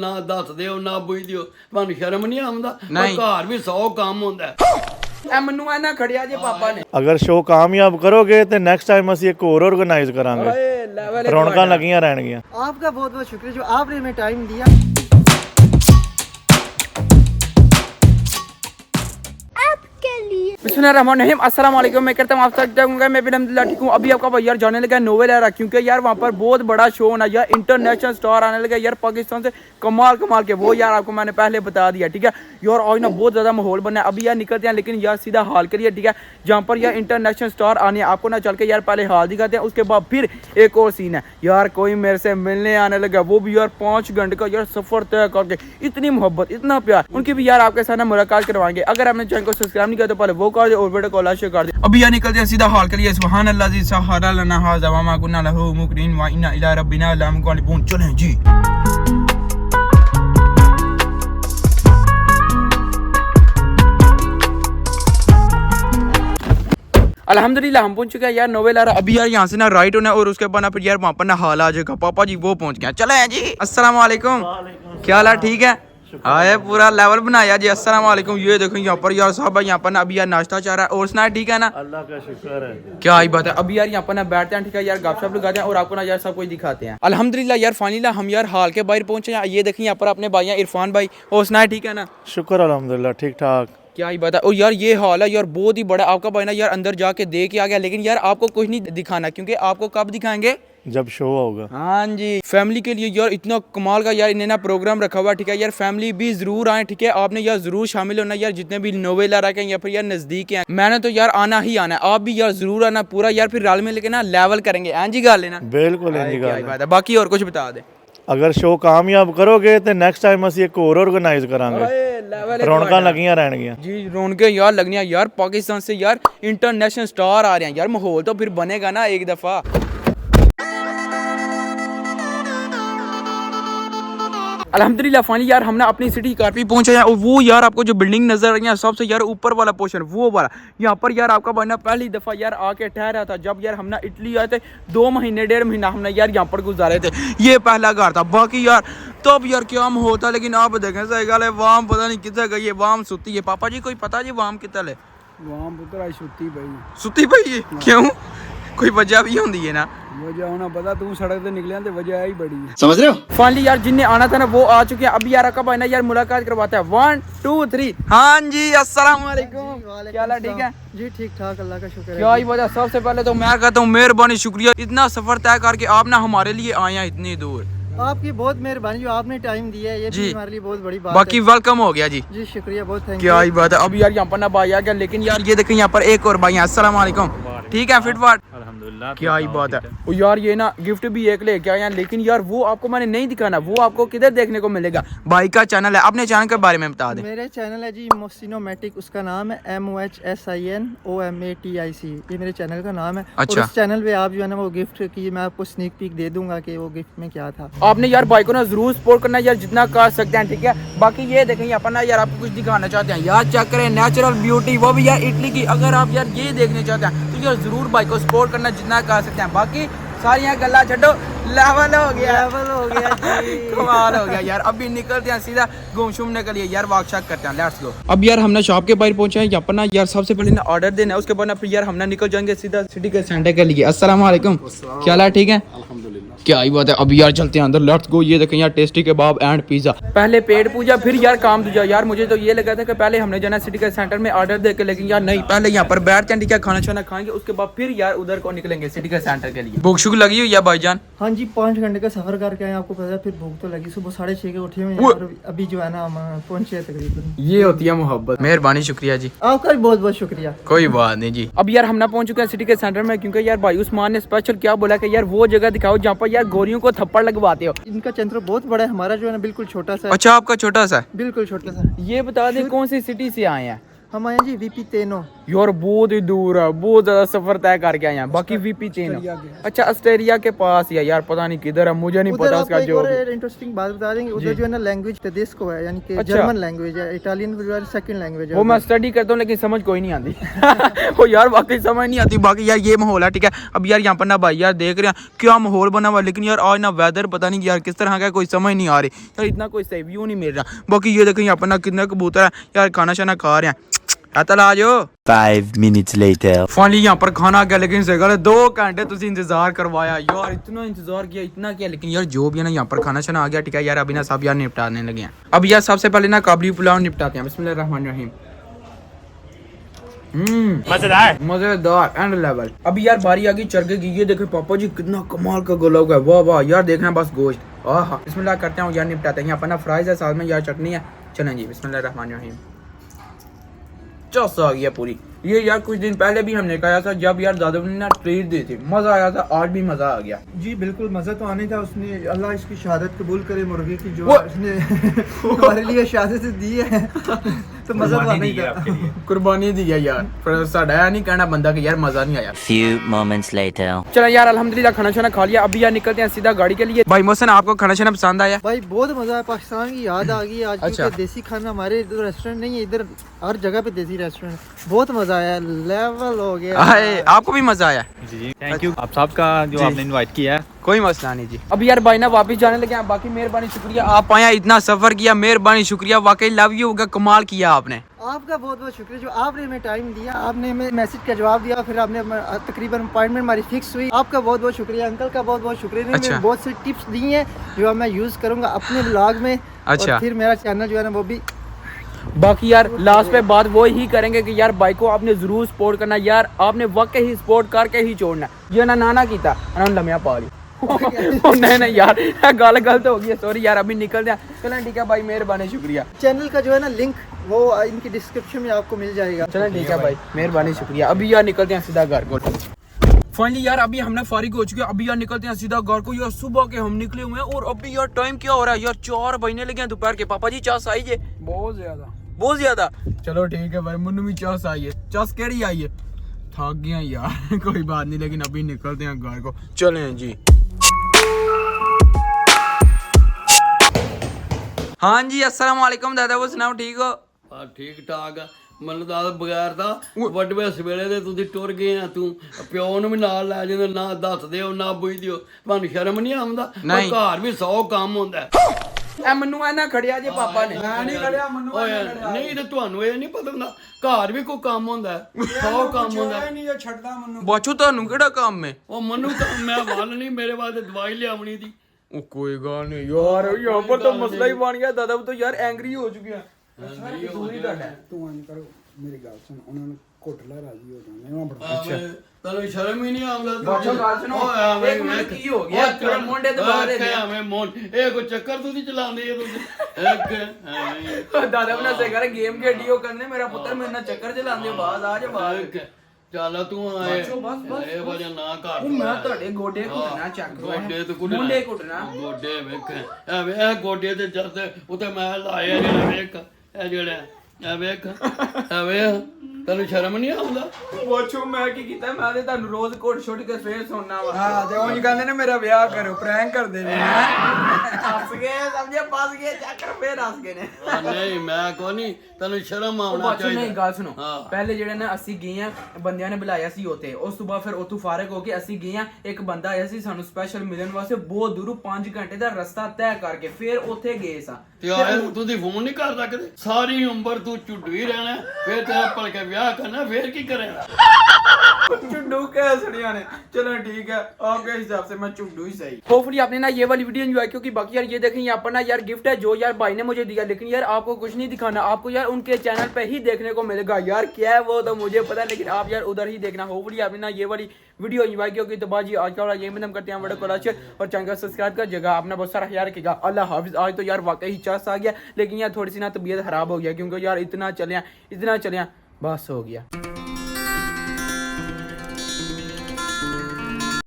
ਨਾ ਦੱਸ ਦਿਓ ਨਾ ਪੁੱਛ ਦਿਓ, ਤੁਹਾਨੂੰ ਸ਼ਰਮ ਨਹੀਂ ਆਉਂਦਾ? ਘਰ ਵੀ 100 ਕੰਮ ਹੁੰਦਾ। ਇਹ ਮੈਨੂੰ ਨਾ ਖੜਿਆ ਜੇ ਪਾਪਾ ਨੇ। ਅਗਰ ਸ਼ੋਅ ਕਾਮਯਾਬ ਕਰੋਗੇ ਤੇ ਨੈਕਸਟ ਟਾਈਮ ਅਸੀਂ ਇੱਕ ਹੋਰ ਆਰਗੇਨਾਈਜ਼ ਕਰਾਂਗੇ, ਰੌਣਕਾਂ ਲੱਗੀਆਂ ਰਹਿਣਗੀਆਂ। आपका बहुत बहुत शुक्रिया जो आपने हमें टाइम दिया। बिस्मिल्लाहिर्रहमानिर्रहीम, अस्सलाम वालेकुम। मैं करता हूँ आप तक जाऊँगा, मैं भी अल्हम्दुलिल्लाह ठीक हूँ। अभी आपका भाई यार जाने लगा नोवेल यार, क्योंकि यार वहाँ पर बहुत बड़ा शो होना यार, इंटरनेशनल स्टार आने लगा यार पाकिस्तान से, कमाल के वो यार आपको मैंने पहले बता दिया, ठीक है यार। आज ना बहुत ज़्यादा माहौल बना है, अभी यार निकलते हैं, लेकिन यार सीधा हाल करिए, ठीक है। जहाँ पर यार इंटरनेशनल स्टार आने, आपको ना चल के यार पहले हाल दिखाते हैं, उसके बाद फिर एक और सीन है यार, कोई मेरे से मिलने आने लगा, वो भी यार 5 घंटे का यार सफर तय करके, इतनी मोहब्बत इतना प्यार, उनकी भी यार आपके साथ मुलाकात करवाएंगे। अगर आपने चैनल को सब्सक्राइब नहीं किया तो पहले वो कर दे और वीडियो को लाइक कर दे। अभी यार निकलते हैं सीधा हाल के लिए। सुभान अल्लाह जी सहारा लना हाज़ा व मा कुन्ना लहू मुकरिन व इन्ना इला रब्बिना लमुनक़लिबून। चलें जी। अल्हम्दुलिल्लाह हम पहुंच चुके हैं यार नोवेल यार। अभी यार यहाँ से ना राइट होना और उसके बाद ना फिर यार वहाँ पर ना हाल आ जाएगा। पापा जी वो पहुंच गए। चले जी। अस्सलाम वालेकुम। क्या हाल है? ठीक है। आए पूरा लेवल बनाया जी। अस्सलाम वालेकुम। ये देखो यहाँ पर यार साहब यहाँ पर ना अभी यार नाश्ता चाह रहा है और सुना ठीक है ना? अल्लाह का शुक्र है। क्या ही बात है। अभी यार यहाँ पर ना बैठते हैं, ठीक है यार, गपशप लगाते हैं और आपको ना यार सब कुछ दिखाते हैं। अल्हम्दुलिल्लाह यार फाइनली हम यार हाल के बाहर पहुंचे हैं। ये देखिए यहाँ पर अपने भाई इरफान भाई और सुना ठीक है ना? शुक्र अल्हम्दुलिल्लाह ठीक ठाक। क्या ही बात है। और यार ये हाल है यार बहुत ही बड़ा। आपका भाई ना यार अंदर जाके दे के आ गया, लेकिन यार आपको कुछ नहीं दिखाना, क्योंकि आपको कब दिखाएंगे? जब शो होगा। हाँ जी। फैमिली के लिए यार इतना कमाल का यार इन्हें ना प्रोग्राम रखा हुआ, ठीक है यार। फैमिली भी जरूर आए, ठीक है। आपने यार जरूर शामिल होना यार, जितने भी नोवेल आ रखे हैं या फिर यार नजदीक हैं। मैंने तो यार आना ही आना है, आप भी यार जरूर आना पूरा यार, फिर रल में लेके ना लेवल करेंगे। हाँ जी गाल लेना। बिल्कुल बात है। बाकी और कुछ बता दे। अगर शो कामयाब करोगे तो नेक्स्ट टाइम ਅਸੀਂ ਇੱਕ ਹੋਰ ਆਰਗੇਨਾਈਜ਼ ਕਰਾਂਗੇ, ਰੌਣਕਾਂ ਲੱਗੀਆਂ ਰਹਿਣਗੀਆਂ जी। रौनकें यार लगनियां यार, पाकिस्तान से यार इंटरनेशनल स्टार आ रहे हैं यार, माहौल तो फिर बनेगा ना एक दफा। अल्हम्दुलिल्लाह फाइनली यार हम ना अपनी सिटी काफी पहुंचे हैं और वो यार आपको जो बिल्डिंग नजर आ रही है सबसे यार ऊपर वाला पोर्शन वो वाला, यहाँ पर यार आपका भाई ना पहली दफा यार आके ठहरा था जब यार हम ना इटली आए थे। 2 महीने 1.5 महीना हमने यार यहाँ पर गुजारे थे। ये पहला घर था। बाकी यार तब यार क्या माहौल था, लेकिन आप देखें सही गल है, वाम पता नहीं कितने गई है, वाम सुती है। पापा जी कोई पता जी वाम कितना है? वाम पुत्र आई सुती पई है। क्यों? कोई वजह भी होती है ना? वजह होना पता, तू सड़क पे निकले तो वजह ही बड़ी है, समझ रहे हो? फाइनली यार जिनने आना था ना वो आ चुके हैं। अभी यार आपका भाई ना यार मुलाकात करवाता है। 1 2 3। हाँ जी अस्सलाम वालेकुम। क्या हाल है? ठीक है जी ठीक ठाक, अल्लाह का शुक्र है। क्या ही वजह। सबसे पहले तो मैं कहता हूँ मेहरबानी, शुक्रिया, इतना सफर तय करके आप ना हमारे लिए आए हैं इतनी दूर। आपकी बहुत मेहरबानी जो आपने टाइम दिया है, ये भी हमारे लिए बहुत बड़ी बात बाकी है। वेलकम हो गया जी। जी शुक्रिया, बहुत थैंक यू। क्या ही बात है। अभी यार यहाँ पर ना भाई आ गया, लेकिन यार ये देखें यहाँ पर एक और भाई है। अस्सलाम वालेकुम। ठीक है फिटफाट? अल्हम्दुलिल्लाह। क्या ही बात है। और यार ये ना गिफ्ट भी एक लेके आए हैं, लेकिन यार वो आपको मैंने नहीं दिखाना, वो आपको किधर देखने को मिलेगा? भाई का चैनल है, अपने चैनल के बारे में बता दें। मेरे चैनल है जी मोहसिनोमैटिक, उसका नाम है MOHSINOMATIC, ये मेरे चैनल का नाम है। अच्छा। और उस चैनल पे आप जो है ना वो गिफ्ट की मैं आपको स्नीक पीक दे दूंगा कि वो गिफ्ट में क्या था। आपने यार भाई को ना जरूर सपोर्ट करना यार, जितना कर सकते हैं, ठीक है। बाकी ये देखें यहाँ पर ना यार आपको कुछ दिखाना चाहते हैं यार, चेक करें नेचुरल ब्यूटी, वो भी यार इटली की। अगर आप यार ये देखने चाहते हैं तो यार जरूर भाई को सपोर्ट करना जितना कर सकते हैं। बाकी सारी गल्ला छो, लेवल हो गया जी। कमाल हो गया यार। अभी निकलते हैं सीधा घूम शूमने के लिए यार, वॉक शॉक करते हैं, लेट्स गो। अब यार हमने शॉप के बाहर पहुंचे हैं। यहाँ पर ना यार सबसे पहले ना ऑर्डर देना है, उसके बाद ना फिर यार हम ना निकल जाएंगे सीधा सिटी के सेंटर के लिए। अस्सलाम वालेकुम। क्या हाल है? ठीक है। क्या ही बात है। अभी यार चलते हैं अंदर, लेट्स गो। ये देखें यार टेस्टी कबाब एंड पिज्जा। पहले पेट पूजा फिर यार काम दूजा। यार मुझे तो ये लगा था कि पहले हमने जाना सिटी के सेंटर में ऑर्डर दे के, लेकिन यार नहीं, पहले यहाँ पर बैठते हैं, ठीक है, खाना शाना खाएंगे, उसके बाद फिर यार उधर को निकलेंगे सिटी के सेंटर के लिए। भूख शुक लगी हुई है भाईजान? हाँ जी, 5 घंटे का सफर करके आए, आपको पता है, फिर भूख तो लगी। सुबह 6:30 के उठे हुए हैं और अभी जो है ना हम पहुंचे तकरीबन। ये होती है मोहब्बत। मेहरबानी, शुक्रिया जी। आपका भी बहुत बहुत शुक्रिया। कोई बात नहीं जी। अब यार हम ना पहुंच चुके हैं सिटी के सेंटर में, क्योंकि यार भाई उस्मान ने स्पेशल क्या बोला कि यार वो जगह दिखाओ जहाँ पर यार गोरियों को थप्पड़ लगवाते हो। इनका सेंटर बहुत बड़ा है, हमारा जो है ना बिल्कुल छोटा सा है। अच्छा आपका छोटा सा है? बिल्कुल छोटा सा। ये बता दें कौन सी सिटी से आए हैं? हम आए जी VP तेनो। यार बहुत ही दूर है, बहुत ज्यादा सफर तय करके आए हैं। बाकी वीपी चेन, अच्छा ऑस्ट्रेलिया के पास या यार पता नहीं किधर है, मुझे नहीं पता उसका जो। इंटरेस्टिंग बात बता देंगे, उधर जो है ना लैंग्वेज टेडेस्को है, यानी कि अच्छा। जर्मन लैंग्वेज है, इटालियन जो है सेकंड लैंग्वेज है। वो मैं स्टडी करता हूँ लेकिन समझ कोई नहीं आती। वो यार वाकई समझ नहीं आती। बाकी यार ये माहौल है, ठीक है। अब यार यहाँ पर ना भाई यार देख रहे हैं क्या माहौल बना हुआ, लेकिन यार आज ना वेदर पता नहीं यार किस तरह का, कोई समझ नहीं आ रही यार, इतना कोई सही व्यू नहीं मिल रहा। बाकी ये देखें यहाँ पर ना कितने कबूतर है यार, खाना शाना खा रहे हैं। अतल आ जाओ। 5 minutes later. फाइनली यहाँ पर खाना आ गया, लेकिन सही गल 2 घंटे तुझे इंतजार करवाया यार, इतना इंतजार किया, इतना किया, लेकिन यार जो भी है ना यहाँ पर खाना शाना आ गया, ठीक है यार। अभी ना सब यार निपटाने लगे हैं। अब यार सबसे पहले ना काबली पुलाव निपटाते हैं। बिस्मिल्लाहिर्रहमानिर्रहीम। मजेदार एंड लेवल। अभी यार बारी आ गई चरगे की। ये देखे पापा जी कितना कमाल का गोला हुआ है, वाह वाह यार, देखना बस गोश्त। आहा बिस्मिल्लाह करते हैं यार, निपटाते हैं। यहाँ पर ना फ्राइज है, साथ में यार चटनी है। चलें जी बिस्मिल्लाहिर्रहमानिर्रहीम। चौस आ गया पूरी। ये यार कुछ दिन पहले भी हमने खाया था, जब यार दादा ने ना ट्रीट दी थी, मजा आया था। आज भी मजा आ गया जी बिल्कुल, मजा तो आने था। उसने अल्लाह इसकी शहादत कबूल करे मुर्गे की, जो वो- उसने हमारे लिए शहादत दी है। तो मजा तो आना ही था। कुर्बानी दी है यार, पर साडा है नहीं कहना बंदा कि यार मजा नहीं आया। Few moments later. चलो यार अल्हम्दुलिल्लाह खाना शाना खा लिया। अभी यार निकलते हैं सीधा गाड़ी के लिए। भाई मोहसिन आपको खाना शाना पसंद आया? भाई बहुत मजा है, पाकिस्तान की याद आ गई आज। अच्छा। क्योंकि देसी खाना हमारे इधर रेस्टोरेंट नहीं है, इधर हर जगह पे देसी रेस्टोरेंट। बहुत मजा आया, लेवल हो गया। हाय आपको भी मजा आया? जी थैंक यू आप सबका जो आपने इनवाइट किया है। कोई मसला नहीं जी। अभी यार भाई ना वापस जाने लगे हैं। बाकी मेहरबानी शुक्रिया, आप आया, इतना सफर किया, मेहरबानी शुक्रिया, वाकई लव यू होगा, कमाल किया आपने। आपका बहुत बहुत शुक्रिया जो आपने हमें टाइम दिया, आपने हमें मैसेज का जवाब दिया, फिर आपने तकरीबन अपॉइंटमेंट हमारी फिक्स हुई। आपका बहुत बहुत शुक्रिया, अंकल का बहुत बहुत शुक्रिया। अच्छा। मैंने बहुत सी टिप्स दी हैं जो अब मैं यूज़ करूँगा अपने ब्लॉग में। अच्छा। और फिर मेरा चैनल जो है ना वो भी। बाकी यार लास्ट पे बात वो ही करेंगे कि यार भाई को आपने जरूर सपोर्ट करना यार, आपने वाकई ही सपोर्ट करके ही छोड़ना। ये ना नाना कीता लम्या पा ली। नहीं नहीं यार गल गलत हो गई, सॉरी यार। अभी निकलते हैं, चलें ठीक है भाई, मेहरबानी शुक्रिया। चैनल का जो है ना लिंक वो इनकी डिस्क्रिप्शन में आपको मिल जाएगा। चलें ठीक है भाई, मेहरबानी शुक्रिया। अभी यार निकलते हैं सीधा घर को। फाइनली यार अभी हमने फारिग हो चुके हैं। अभी यार निकलते हैं सीधा घर को। यार सुबह के हम निकले हुए हैं और अभी यार टाइम क्या हो रहा है यार, 4 बजने लगे हैं दोपहर के। पापा जी चास आई है? बहुत ज्यादा। बहुत ज्यादा। चलो ठीक है भाई, मनु भी चास आई है। चास केड़ी आई है? थक गया यार। कोई बात नहीं, लेकिन अभी निकलते हैं घर को। चलें जी। हाँ जी अस्सलाम वालेकुम दादा, वो सुनाओ ठीक हो? ਆ ਠੀਕ ਠਾਕ ਆ। ਮੈਨੂੰ ਤਾਂ ਬਗੈਰ ਦਾ ਵੱਡਵੇਂ ਸਵੇਲੇ ਦੇ ਤੁਸੀਂ ਟੁਰ ਗਏ ਆ। ਤੂੰ ਪਿਓ ਨੂੰ ਵੀ ਨਾਲ ਲੈ ਜਾਂਦੇ, ਨਾ ਦੱਸਦੇ ਹੋ ਨਾ ਪੁੱਛਦੇ ਹੋ। ਤੁਹਾਨੂੰ ਸ਼ਰਮ ਨਹੀਂ ਆਉਂਦਾ? ਨਹੀਂ। ਘਰ ਵੀ 100 ਕੰਮ ਹੁੰਦਾ। ਐ ਮੈਨੂੰ ਐਨਾ ਖੜਿਆ ਜੇ ਪਾਪਾ ਨੇ। ਮੈਂ ਨਹੀਂ ਖੜਿਆ, ਮੈਨੂੰ ਓਏ ਨਹੀਂ ਤੇ ਤੁਹਾਨੂੰ ਇਹ ਨਹੀਂ ਪਤਾ ਹੁੰਦਾ ਘਰ ਵੀ ਕੋਈ ਕੰਮ ਹੁੰਦਾ 100 ਕੰਮ ਹੁੰਦਾ। ਨਹੀਂ ਇਹ ਛੱਡਦਾ ਮੈਨੂੰ। ਬਾਚੂ ਤੁਹਾਨੂੰ ਕਿਹੜਾ ਕੰਮ ਹੈ? ਉਹ ਮੈਨੂੰ ਕੰਮ ਮੈਂ ਵੱਲ ਨਹੀਂ, ਮੇਰੇ ਵਾਸਤੇ ਦਵਾਈ ਲਿਆਉਣੀ ਦੀ। ਉਹ कोई गल नहीं यार, यहाँ पर तो मसला ही बन गया। दादा तो यार एंग्री हो चुके हैं। ਤੂੰ ਆਂ ਕਰੋ ਮੇਰੀ ਗੱਲ ਸੁਣ, ਉਹਨਾਂ ਨੂੰ ਘੁੱਟ ਲੈ ਰਾਜੀ ਹੋ ਜਾਣਾ। ਮੈਂ ਬੜਾ ਅੱਛਾ ਤੈਨੂੰ ਸ਼ਰਮ ਹੀ ਨਹੀਂ ਆਉਂਦਾ? ਬਾਚੋ ਗੱਲ ਸੁਣੋ, ਇੱਕ ਮਿੰਟ ਕੀ ਹੋ ਗਿਆ? ਤੇਰੇ ਮੁੰਡੇ ਤੇ ਬਾਹਰ ਹੈ ਐਵੇਂ ਮੋਨ ਇਹ ਕੋਈ ਚੱਕਰ ਤੁਸੀਂ ਚਲਾਉਂਦੇ ਹੋ ਤੁਸੀਂ ਇੱਕ ਐਵੇਂ दादा अपना से कर गेम खेडी हो करने, मेरा पुत्र मेरे ना चक्कर चलांदे बाहर आ जा बाहर। ਇੱਕ ਚੱਲ ਤੂੰ ਆਏ ਇਹ ਵਜਾ ਨਾ ਘਰ ਉਹ ਮੈਂ ਤੁਹਾਡੇ ਗੋਡੇ ਘੁੱਟਣਾ ਚੱਕ ਗੋਡੇ ਤੇ ਕੁੱਟਣਾ ਮੁੰਡੇ ਘੁੱਟਣਾ ਗੋਡੇ ਵੇਖ ਐਵੇਂ ਇਹ ਗੋਡੇ ਤੇ ਜਦ ਉਤੇ ਮੈਂ ਲਾਇਆ ਜਿਹੜਾ ਵੇਖ ਇਹ ਜਿਹੜਾ ਇਹ ਵੇਖ ਐਵੇਂ ਤੈਨੂੰ ਸ਼ਰਮ ਨਹੀਂ ਆਉਂਦਾ? ਪੁੱਛੋ ਮੈਂ ਕੀ ਕੀਤਾ? ਮੈਂ ਤੇ ਤੁਹਾਨੂੰ ਰੋਜ਼ ਘੁੱਟ ਛੁੱਟ ਕੇ ਫੇਰ ਸੌਣਾ ਵਾ। ਹਾਂ ਤੇ ਉਹ ਕਹਿੰਦੇ ਨੇ ਮੇਰਾ ਵਿਆਹ ਕਰੋ, ਪ੍ਰੈਂਕ ਕਰਦੇ ਨੇ। ਹੱਸ ਗਏ, ਸਮਝੇ ਫਸ ਗਏ, ਚੱਕਰ ਫੇਰ ਹੱਸ ਗਏ ਨੇ। ਨਹੀਂ ਮੈਂ ਕੋ ਨਹੀਂ, ਤੈਨੂੰ ਸ਼ਰਮ ਆਉਣਾ ਬਾਚੋ ਚਾਹੀਦਾ। ਨਹੀਂ ਗੱਲ ਸੁਣੋ, ਹਾਂ। ਪਹਿਲੇ ਜਿਹੜੇ ਨਾ ਅਸੀਂ ਗਏ ਆ, ਬੰਦਿਆਂ ਨੇ ਬੁਲਾਇਆ ਸੀ ਉੱਥੇ। ਉਸ ਤੋਂ ਬਾਅਦ ਫਿਰ ਉੱਥੋਂ ਫਾਰਗ ਹੋ ਕੇ ਅਸੀਂ ਗਏ ਆ, ਇੱਕ ਬੰਦਾ ਆਇਆ ਸੀ ਸਾਨੂੰ ਸਪੈਸ਼ਲ ਮਿਲਣ ਵਾਸਤੇ, ਬਹੁਤ ਦੂਰੋਂ 5 ਘੰਟੇ ਦਾ ਰਸਤਾ ਤੈਅ ਕਰਕੇ ਫਿਰ ਉੱਥੇ ਗਏ ਸਾਂ। ਤੇ ਆਏ ਤੁਸੀਂ ਫੋਨ ਨਹੀਂ ਕਰ ਸਕਦੇ? ਸਾਰੀ ਉਮਰ ਤੂੰ ਝੁੱਡੂ ਹੀ ਰਹਿਣਾ, ਫੇਰ ਤੇਰਾ ਭਲਕੇ ਵਿਆਹ ਕਰਨਾ, ਫੇਰ ਕੀ ਕਰੇਗਾ? चुड्डू के हंसड़िया ने। चलो ठीक है, आपके हिसाब से मैं चुड्डू ही सही। होपफुली आपने ना ये वाली वीडियो एंजॉय, क्योंकि बाकी यार ये देखें यहाँ पर ना यार गिफ्ट है जो यार भाई ने मुझे दिया, लेकिन यार आपको कुछ नहीं दिखाना, आपको यार उनके चैनल पे ही देखने को मिलेगा। यार क्या है वो तो मुझे पता है, लेकिन आप यार उधर ही देखना। होपफुली आपने ना ये वाली वीडियो एंजॉय की होगी। तो बाजी आज का यही खत्म करते हैं, वीडियो को लाइक और चैनल को सब्सक्राइब कर जगह अपना बहुत सारा ख्याल रखेगा। अल्लाह हाफिज। आज तो यार वाकई ही चास आ गया, लेकिन यार थोड़ी सी ना तबीयत खराब हो गया, क्योंकि यार इतना चलिया बस हो गया।